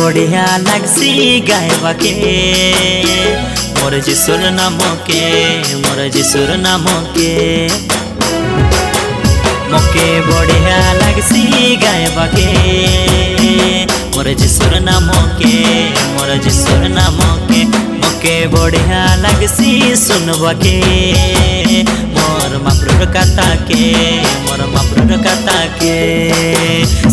बढ़िया लगसी गायबा के मोर जिसुर नाम के, मोर जिसुर नाम के मोके बढ़िया लगसी गायबा के मोर जिसुर नाम के, मोर जिसुर नाम के मोके बढ़िया लगसी सुनबा के मोर माप्रर कथा के, मोर माप्रर कथा के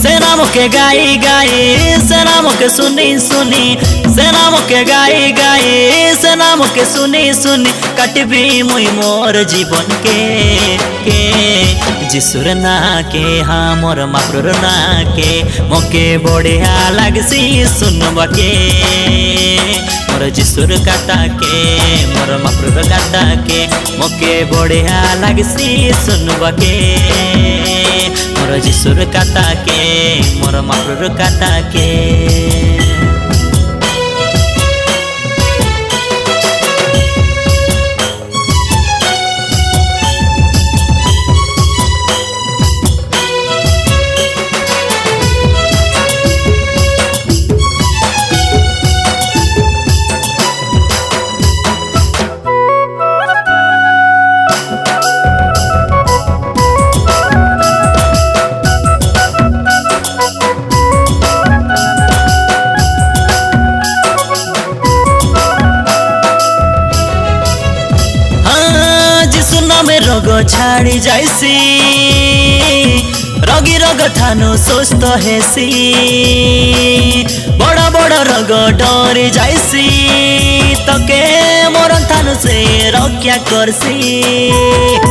से नाम के गाई गाई से नाम के सुनी सुनी से नाम के गाई गाई से नाम के सुनी सुनी कटबी मुई मोर जीवन के जिसुर ना के हाँ मोर माप्रर ना के मोके बढ़िया लगसी सुनबा के मोर जिसुर कथा के, मोर माप्रर कथा के मोके बढ़िया लगसी सुनबा के मोर जिसुर कथा के, मोर माप्रर कथा के। में रोग छाड़ी जाइसी रोगी रोग थानु सुस्थ हेसी बड़ा बड़ा रोग डरी जाइसी तो के मोर थानु से रक्षा करसी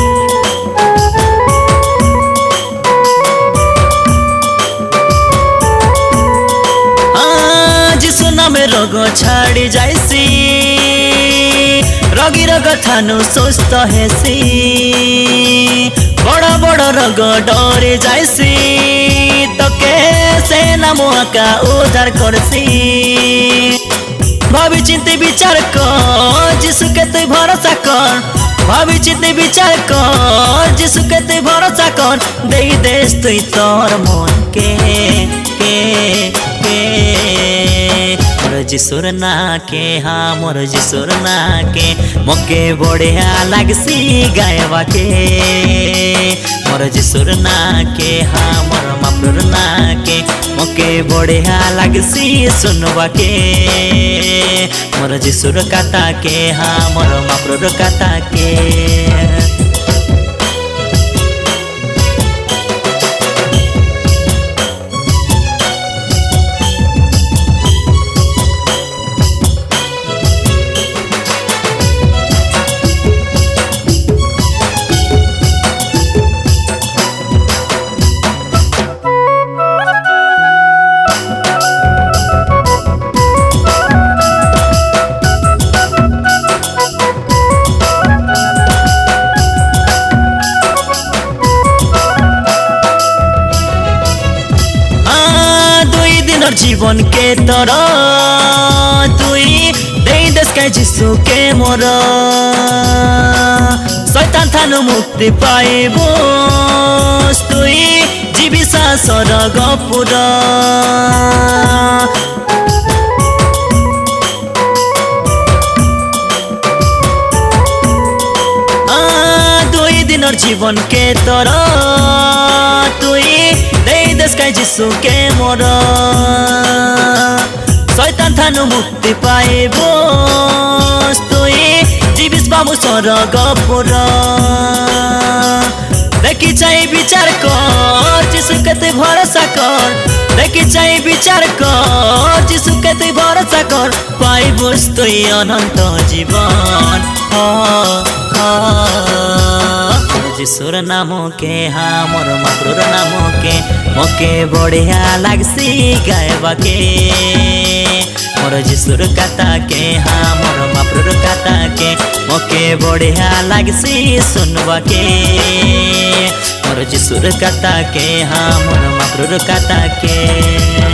जिसु नाम रोग छाड़ी जाइसी रोगी रोग थानु सुस्थ हेसी बड़ा बड़ा रोग डरी जाइसी तो कैसे नाम का उद्धार करसी भाभी चिंते विचार कर जिसु के तू भरोसा कर भाभी चिंते विचार कर जिसु के तू भरोसा कर दे देश तू तोर मन के मोर जिसुर ना के हाँ मोर जिसुर ना के मोके बढ़िया लगसी गायबा के मोर जिसुर ना के हाँ मोर माप्रर ना के मोके बढ़िया लगसी सुनबा के मोर जिसुर कथा के हाँ मोर माप्रर कथा के। जीवन के तरह तुई दे देश के जिसु के मोर शैतान थानु मुक्ति पाइबो तुई जीविसा सरग पुरा दुई दिन जीवन के तरह तुई दे देश के जिसु के मोर शैतान थानु मुक्ति पाइबो तुई जीविस बाबु सरग पुरा देखी चाहिए विचार कर जिसु के तू भरोसा कर देखी चाहिए विचार कर जिसु के तू भरोसा कर पाइबोस तुई अनंत जीवन जिसुर नाम के हाँ मोर माप्रर नाम के मोके बढ़िया लगसी गायबा के मोर जिसुर कथा के हाँ मोर माप्रर कथा के मोके बढ़िया लगसी सुनबा के मोर जिसुर कथा के हाँ मोर माप्रर कथा के।